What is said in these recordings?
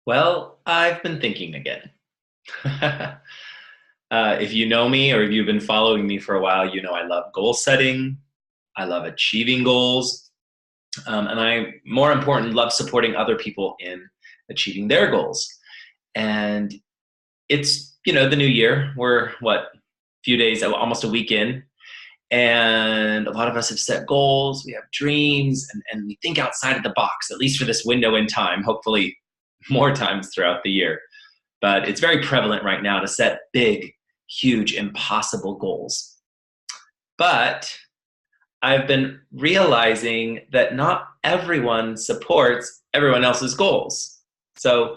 Well, I've been thinking again. If you know me or if you've been following me for a while, you know I love goal setting. I love achieving goals. And I, more important, love supporting other people in achieving their goals. And it's, the new year. We're, few days, almost a week in. And a lot of us have set goals. We have dreams and we think outside of the box, at least for this window in time, hopefully more times throughout the year. But it's very prevalent right now to set big, huge, impossible goals. But I've been realizing that not everyone supports everyone else's goals. So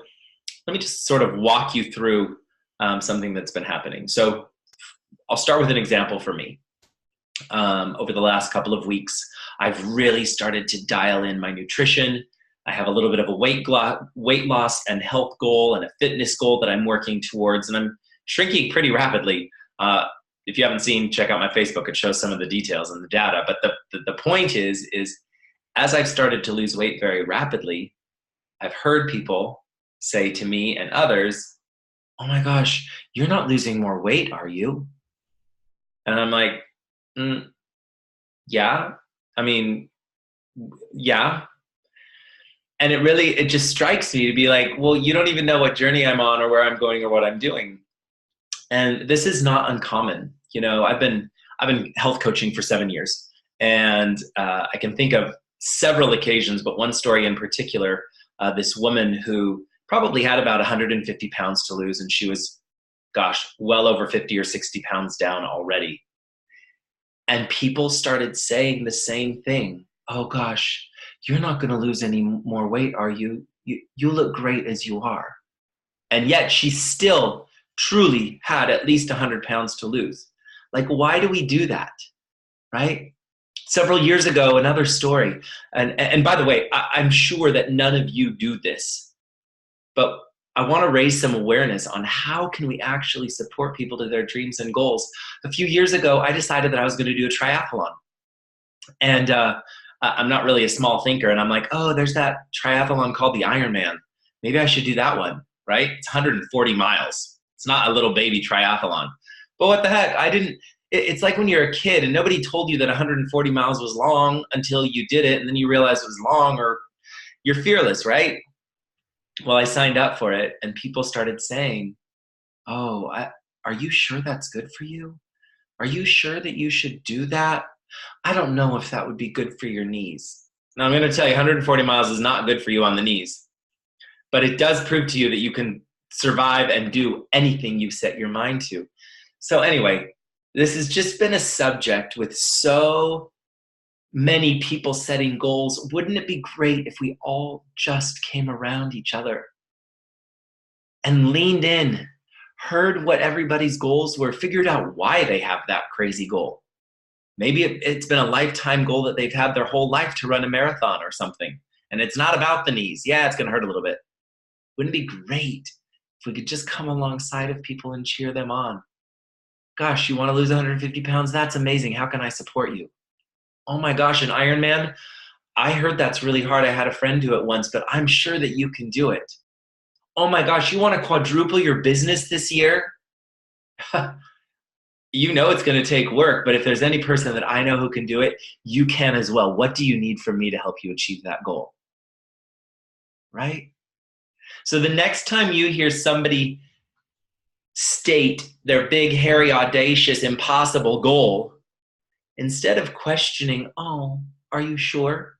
let me just sort of walk you through something that's been happening. So I'll start with an example for me. Over the last couple of weeks, I've really started to dial in my nutrition. I have a little bit of a weight loss and health goal and a fitness goal that I'm working towards, and I'm shrinking pretty rapidly. If you haven't seen, check out my Facebook. It shows some of the details and the data. But the point is as I've started to lose weight very rapidly, I've heard people say to me and others, "Oh my gosh, you're not losing more weight, are you?" And I'm like, yeah, I mean, yeah. And it just strikes me to be like, well, you don't even know what journey I'm on or where I'm going or what I'm doing. And this is not uncommon. I've been health coaching for 7 years, and I can think of several occasions, but one story in particular, this woman who probably had about 150 pounds to lose, and she was, well over 50 or 60 pounds down already. And people started saying the same thing. "Oh gosh, you're not going to lose any more weight, are you? You look great as you are." And yet she still truly had at least 100 pounds to lose. Like, why do we do that, right? Several years ago, another story, and by the way, I'm sure that none of you do this, but I want to raise some awareness on how can we actually support people to their dreams and goals. A few years ago, I decided that I was going to do a triathlon. And I'm not really a small thinker. And I'm like, oh, there's that triathlon called the Ironman. Maybe I should do that one, right? It's 140 miles. It's not a little baby triathlon. But what the heck? It's like when you're a kid and nobody told you that 140 miles was long until you did it. And then you realize it was long, or you're fearless, right? Well, I signed up for it and people started saying, "Oh, are you sure that's good for you? Are you sure that you should do that? I don't know if that would be good for your knees." Now, I'm going to tell you, 140 miles is not good for you on the knees, but it does prove to you that you can survive and do anything you set your mind to. So anyway, this has just been a subject with so many people setting goals. Wouldn't it be great if we all just came around each other and leaned in, heard what everybody's goals were, figured out why they have that crazy goal? Maybe it's been a lifetime goal that they've had their whole life to run a marathon or something. And it's not about the knees. Yeah, it's going to hurt a little bit. Wouldn't it be great if we could just come alongside of people and cheer them on? Gosh, you want to lose 150 pounds? That's amazing. How can I support you? Oh my gosh, an Ironman? I heard that's really hard. I had a friend do it once, but I'm sure that you can do it. Oh my gosh, you want to quadruple your business this year? You know it's going to take work, but if there's any person that I know who can do it, you can as well. What do you need from me to help you achieve that goal? Right? So the next time you hear somebody state their big, hairy, audacious, impossible goal, instead of questioning, "Oh, are you sure?"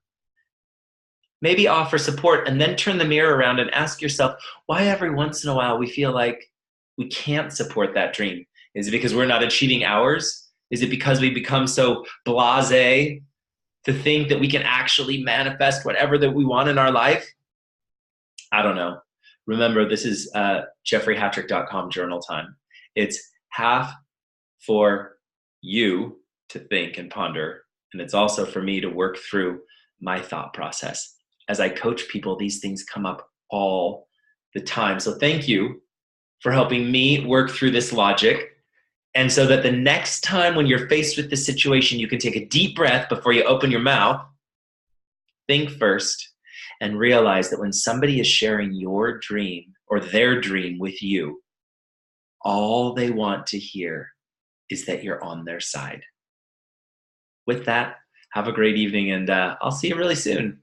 maybe offer support and then turn the mirror around and ask yourself, why every once in a while we feel like we can't support that dream? Is it because we're not achieving ours? Is it because we become so blasé to think that we can actually manifest whatever that we want in our life? I don't know. Remember, this is jeffreyhattrick.com journal time. It's half for you to think and ponder, and it's also for me to work through my thought process. As I coach people, these things come up all the time. So thank you for helping me work through this logic. And so that the next time when you're faced with this situation, you can take a deep breath before you open your mouth, think first, and realize that when somebody is sharing your dream or their dream with you, all they want to hear is that you're on their side. With that, have a great evening, and I'll see you really soon.